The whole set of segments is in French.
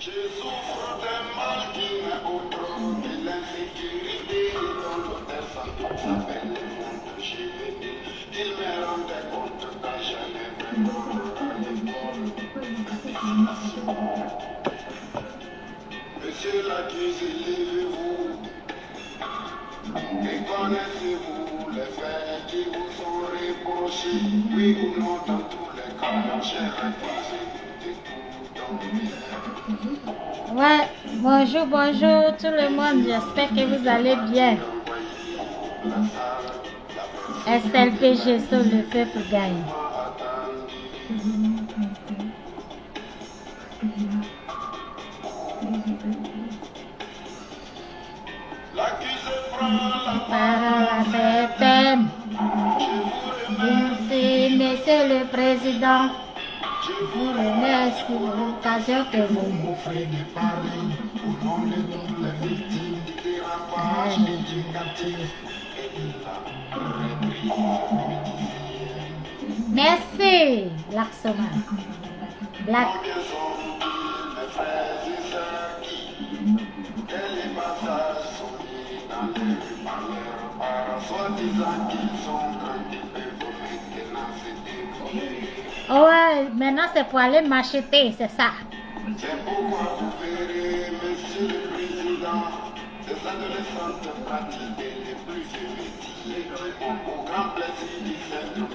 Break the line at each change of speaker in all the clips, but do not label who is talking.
Monsieur l'accusé, levez-vous et connaissez-vous les faits qui vous sont reprochés, oui ou non, dans tous les cas, j'ai refusé d'écouter.
Ouais, bonjour, bonjour tout le monde, j'espère que vous allez bien. SLPG sur le peuple gagne. Parole à BFM. Merci, Monsieur le Président. Je vous remercie pour l'occasion que vous m'offrez de parler au nom de toutes les victimes du dérapage éducatif et de la répression. Merci, Black Soma. Black. Oh ouais, maintenant c'est pour aller m'acheter, c'est ça. C'est pourquoi vous verrez, Monsieur le Président, des adolescentes pratiquer les plus éveillés qui ont au grand plaisir de faire nos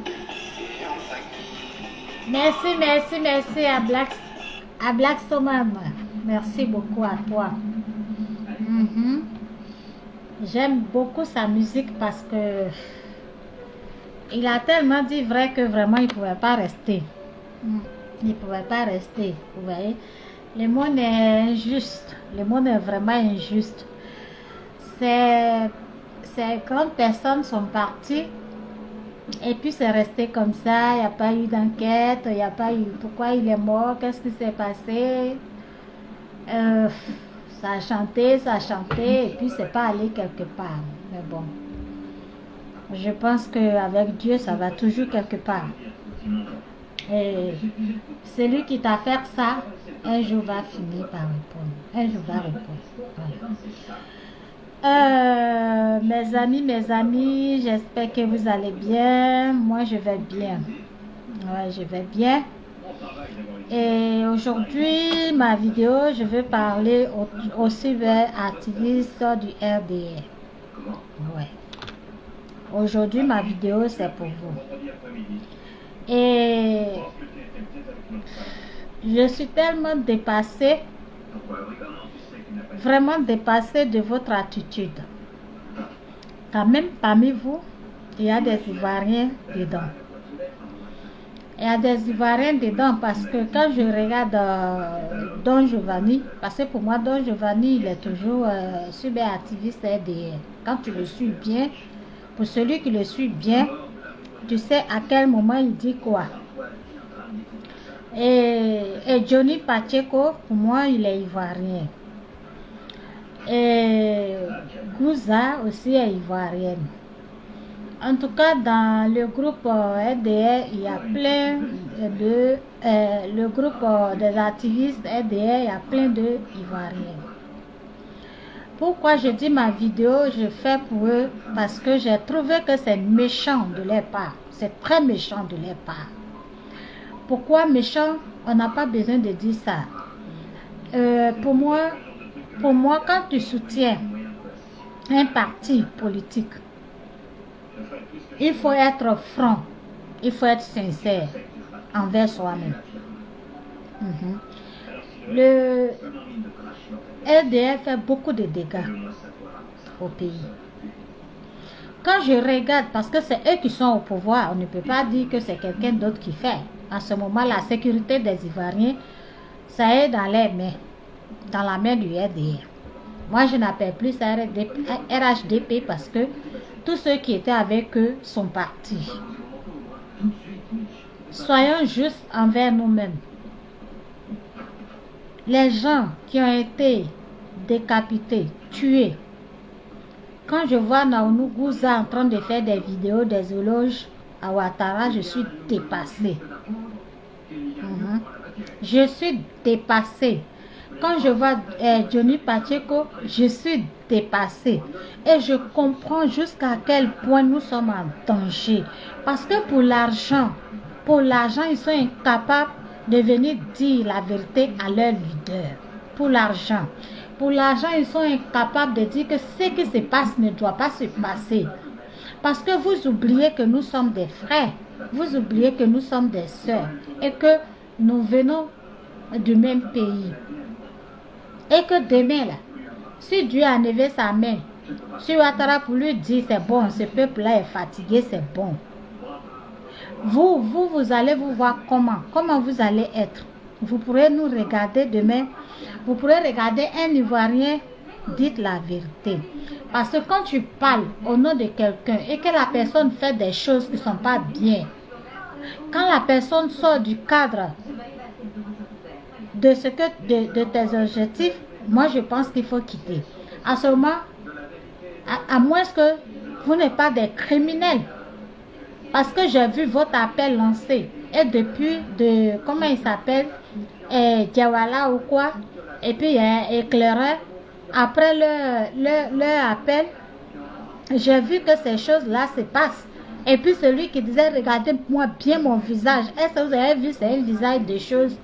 décisions. Merci à Black Somam. Merci beaucoup à toi. J'aime beaucoup sa musique parce que il a tellement dit vrai que vraiment il ne pouvait pas rester. Il ne pouvait pas rester, vous voyez. Le monde est injuste. Le monde est vraiment injuste. Ces grandes personnes sont parties et puis c'est resté comme ça. Il n'y a pas eu d'enquête. Il n'y a pas eu pourquoi il est mort, qu'est-ce qui s'est passé. Ça a chanté et puis c'est pas allé quelque part. Mais bon. Je pense qu'avec Dieu, ça va toujours quelque part. Et celui qui t'a fait ça, un jour va finir par répondre. Un jour va répondre. Voilà. Mes amis, j'espère que vous allez bien. Moi, je vais bien. Ouais, je vais bien. Et aujourd'hui, ma vidéo, je veux parler au cyberactiviste du RDR. Ouais. Aujourd'hui, ma vidéo, c'est pour vous. Et je suis tellement dépassée, vraiment dépassée de votre attitude. Quand même, parmi vous, il y a des Ivoiriens dedans. Il y a des Ivoiriens dedans parce que quand je regarde Don Giovanni, parce que pour moi, Don Giovanni, il est toujours cyberactiviste RDR. Quand tu le suis bien, pour celui qui le suit bien, tu sais à quel moment il dit quoi. Et Johnny Pacheco, pour moi, il est ivoirien. Et Gouza aussi est ivoirienne. En tout cas, dans le groupe RDR, il y a plein de... le groupe des activistes RDR, il y a plein de Ivoiriens. Pourquoi je dis ma vidéo, je fais pour eux? Parce que j'ai trouvé que c'est méchant de leur part. C'est très méchant de leur part. Pourquoi méchant? On n'a pas besoin de dire ça. Pour moi, quand tu soutiens un parti politique, il faut être franc, il faut être sincère envers soi-même. Le RDR fait beaucoup de dégâts au pays. Quand je regarde, parce que c'est eux qui sont au pouvoir, on ne peut pas dire que c'est quelqu'un d'autre qui fait. En ce moment, la sécurité des Ivoiriens, ça est dans les mains, dans la main du RDR. Moi, je n'appelle plus ça RHDP parce que tous ceux qui étaient avec eux sont partis. Soyons justes envers nous-mêmes. Les gens qui ont été décapités, tués. Quand je vois Naounou Gouza en train de faire des vidéos des éloges à Ouattara, je suis dépassée. Je suis dépassée. Quand je vois Johnny Pacheco, je suis dépassée. Et je comprends jusqu'à quel point nous sommes en danger. Parce que pour l'argent, ils sont incapables de venir dire la vérité à leur leader. Pour l'argent, ils sont incapables de dire que ce qui se passe ne doit pas se passer. Parce que vous oubliez que nous sommes des frères. Vous oubliez que nous sommes des sœurs. Et que nous venons du même pays. Et que demain, là, si Dieu a levé sa main sur Ouattara pour lui dire c'est bon, ce peuple-là est fatigué, c'est bon. Vous allez vous voir comment vous allez être. Vous pourrez nous regarder demain. Vous pourrez regarder un Ivoirien, dites la vérité. Parce que quand tu parles au nom de quelqu'un et que la personne fait des choses qui ne sont pas bien, quand la personne sort du cadre de tes objectifs, moi je pense qu'il faut quitter. En ce moment, à moins que vous n'êtes pas des criminels. Parce que j'ai vu votre appel lancé. Et depuis, comment il s'appelle, Diawala ou quoi, et puis il y a un éclaireur. Après leur appel, j'ai vu que ces choses-là se passent. Et puis celui qui disait, regardez-moi bien mon visage. Est-ce que vous avez vu, c'est un visage de choses.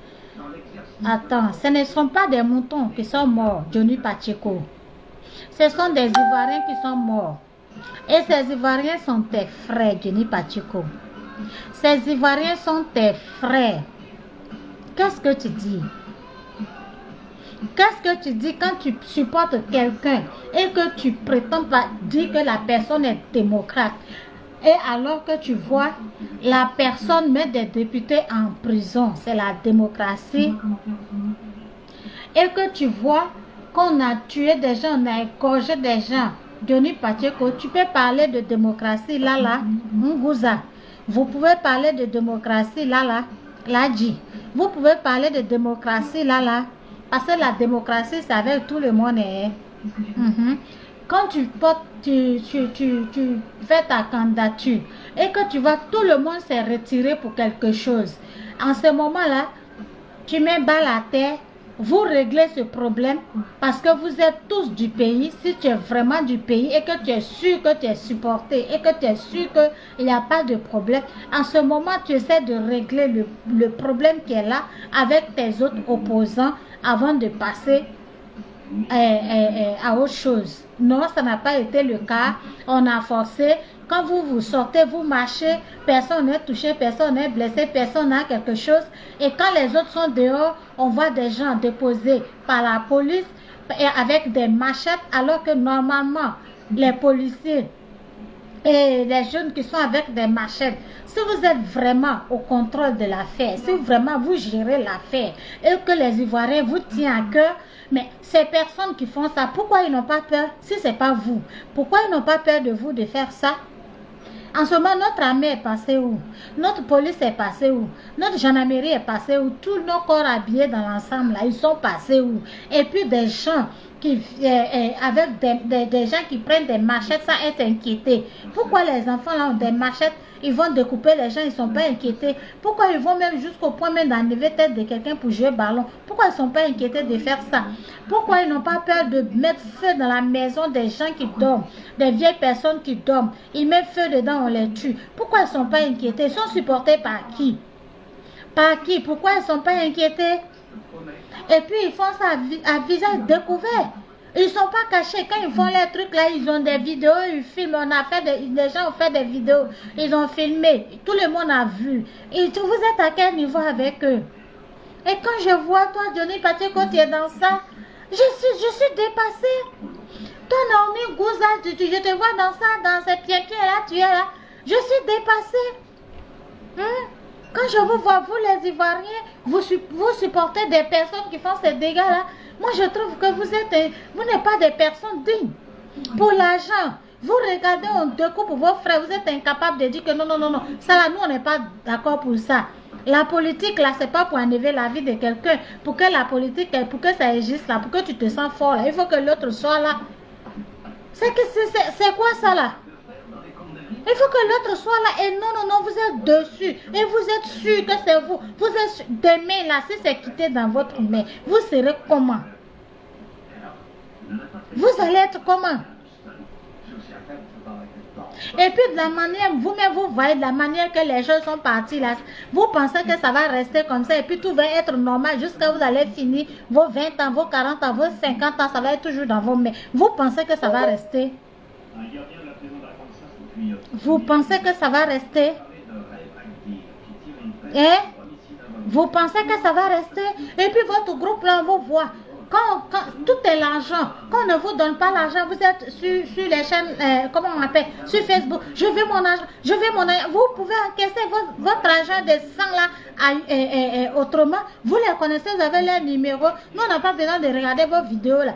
Attends, ce ne sont pas des moutons qui sont morts, Johnny Pacheco. Ce sont des Ivoiriens qui sont morts. Et ces Ivoiriens sont tes frères, Johnny Pacheco. Ces Ivoiriens sont tes frères. Qu'est-ce que tu dis? Qu'est-ce que tu dis quand tu supportes quelqu'un et que tu prétends pas dire que la personne est démocrate? Et alors que tu vois, la personne met des députés en prison, c'est la démocratie. Et que tu vois qu'on a tué des gens, on a égorgé des gens. Johnny Pacheco, tu peux parler de démocratie là, Ngouza. Vous pouvez parler de démocratie là, Ladji. Vous pouvez parler de démocratie là. Parce que la démocratie, c'est avec tout le monde. Quand tu fais ta candidature et que tu vois tout le monde s'est retiré pour quelque chose, en ce moment-là, tu mets balle à terre, vous réglez ce problème parce que vous êtes tous du pays. Si tu es vraiment du pays et que tu es sûr que tu es supporté et que tu es sûr qu'il n'y a pas de problème, en ce moment, tu essaies de régler le problème qui est là avec tes autres opposants avant de passer à autre chose. Non, ça n'a pas été le cas. On a forcé. Quand vous sortez, vous marchez, personne n'est touché, personne n'est blessé, personne n'a quelque chose. Et quand les autres sont dehors, on voit des gens déposés par la police et avec des machettes, alors que normalement, les policiers et les jeunes qui sont avec des machettes, si vous êtes vraiment au contrôle de l'affaire, si vraiment vous gérez l'affaire et que les Ivoiriens vous tiennent à cœur, mais ces personnes qui font ça, pourquoi ils n'ont pas peur si ce n'est pas vous? Pourquoi ils n'ont pas peur de vous de faire ça? En ce moment, notre armée est passée où? Notre police est passée où? Notre gendarmerie est passée où? Tous nos corps habillés dans l'ensemble, là, ils sont passés où? Et puis des gens qui, avec des gens qui prennent des machettes sans être inquiétés. Pourquoi les enfants là ont des machettes? Ils vont découper les gens, ils ne sont pas inquiétés. Pourquoi ils vont même jusqu'au point même d'enlever tête de quelqu'un pour jouer ballon? Pourquoi ils ne sont pas inquiétés de faire ça? Pourquoi ils n'ont pas peur de mettre feu dans la maison des gens qui dorment, des vieilles personnes qui dorment? Ils mettent feu dedans, on les tue. Pourquoi ils ne sont pas inquiétés? Ils sont supportés par qui? Par qui? Pourquoi ils ne sont pas inquiétés? Et puis ils font ça à visage découvert. Ils ne sont pas cachés. Quand ils font les trucs là, ils ont des vidéos, ils filment. On a fait des gens ont fait des vidéos. Ils ont filmé. Tout le monde a vu. Et vous êtes à quel niveau avec eux? Et quand je vois toi, Johnny Pacheco, tu es dans ça, je suis dépassée. Toi, Naomi Ngouza, je te vois dans ça, dans ces pieds là, tu es là. Je suis dépassée. Quand je vous vois, vous les Ivoiriens, vous supportez des personnes qui font ces dégâts-là. Moi, je trouve que vous n'êtes pas des personnes dignes. Pour l'argent, vous regardez, on découpe vos frères, vous êtes incapables de dire que non. Ça là, nous, on n'est pas d'accord pour ça. La politique, là, c'est pas pour enlever la vie de quelqu'un. Pour que la politique, pour que ça existe là, pour que tu te sens fort là, il faut que l'autre soit là. C'est quoi ça là? Il faut que l'autre soit là. Et non, non, non, vous êtes dessus. Et vous êtes sûr que c'est vous. Vous êtes sûr. Demain, là, si c'est quitté dans votre main, vous serez comment? Vous allez être comment? Et puis de la manière, vous-même vous voyez de la manière que les choses sont parties là, vous pensez que ça va rester comme ça et puis tout va être normal jusqu'à vous allez finir vos 20 ans, vos 40 ans, vos 50 ans, ça va être toujours dans vos mains. Vous pensez que ça va rester? Vous pensez que ça va rester? Et vous pensez que ça va rester? Et puis votre groupe là, on vous voit. Quand tout est l'argent, quand on ne vous donne pas l'argent, vous êtes sur les chaînes, comment on appelle, sur Facebook, je veux mon argent, je veux mon argent. Vous pouvez encaisser votre argent de 100 là, autrement, vous les connaissez, vous avez leur numéro. Nous, on n'a pas besoin de regarder vos vidéos là.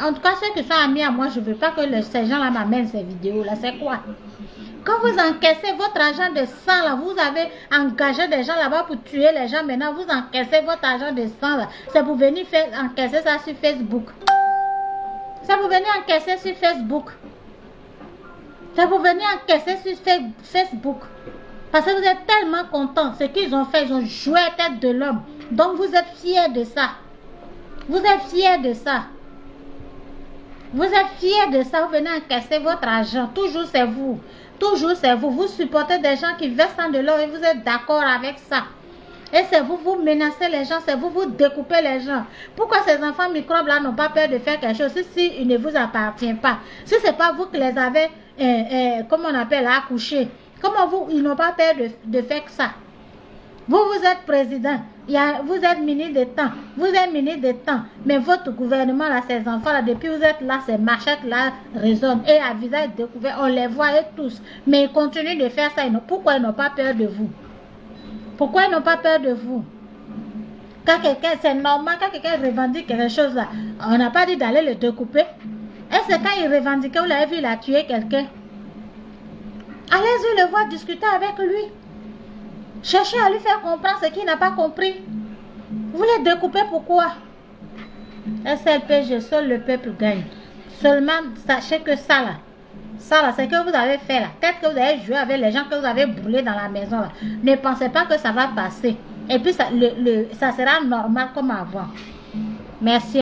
En tout cas, ceux qui sont amis à moi, je ne veux pas que ces gens là m'amènent ces vidéos là. C'est quoi? Quand vous encaissez votre argent de 100 là, vous avez engagé des gens là-bas pour tuer les gens. Maintenant, vous encaissez votre argent de 100 là. C'est pour venir encaisser ça sur Facebook. C'est pour venir encaisser sur Facebook. C'est pour venir encaisser sur Facebook. Parce que vous êtes tellement contents. Ce qu'ils ont fait, ils ont joué à la tête de l'homme. Donc, vous êtes fiers de ça. Vous êtes fiers de ça. Vous êtes fiers de ça. Vous venez encaisser votre argent. Toujours, c'est vous. Toujours c'est vous. Vous supportez des gens qui versent de l'or et vous êtes d'accord avec ça. Et c'est vous, vous menacez les gens, c'est vous, vous découpez les gens. Pourquoi ces enfants microbes là n'ont pas peur de faire quelque chose si ils ne vous appartiennent pas? Si ce n'est pas vous qui les avez, comment on appelle, accouchés, comment ils n'ont pas peur de faire ça? Vous êtes président, vous êtes ministre de temps, vous êtes ministre de temps, mais votre gouvernement, là, ces enfants-là, depuis vous êtes là, ces machettes-là résonnent. Et à visage découvert, on les voit tous. Mais ils continuent de faire ça. Pourquoi ils n'ont pas peur de vous? Pourquoi ils n'ont pas peur de vous? Quand quelqu'un, c'est normal, quand quelqu'un revendique quelque chose là, on n'a pas dit d'aller le découper. Est-ce que quand il revendiquait, vous l'avez vu, il a tué quelqu'un? Allez-y le voir, discuter avec lui. Cherchez à lui faire comprendre ce qu'il n'a pas compris. Vous les découpez pourquoi? SLPG, seul le peuple gagne. Seulement, sachez que ça là, c'est que vous avez fait là. Peut-être que vous avez joué avec les gens que vous avez brûlés dans la maison là. Ne pensez pas que ça va passer. Et puis, ça sera normal comme avant. Merci.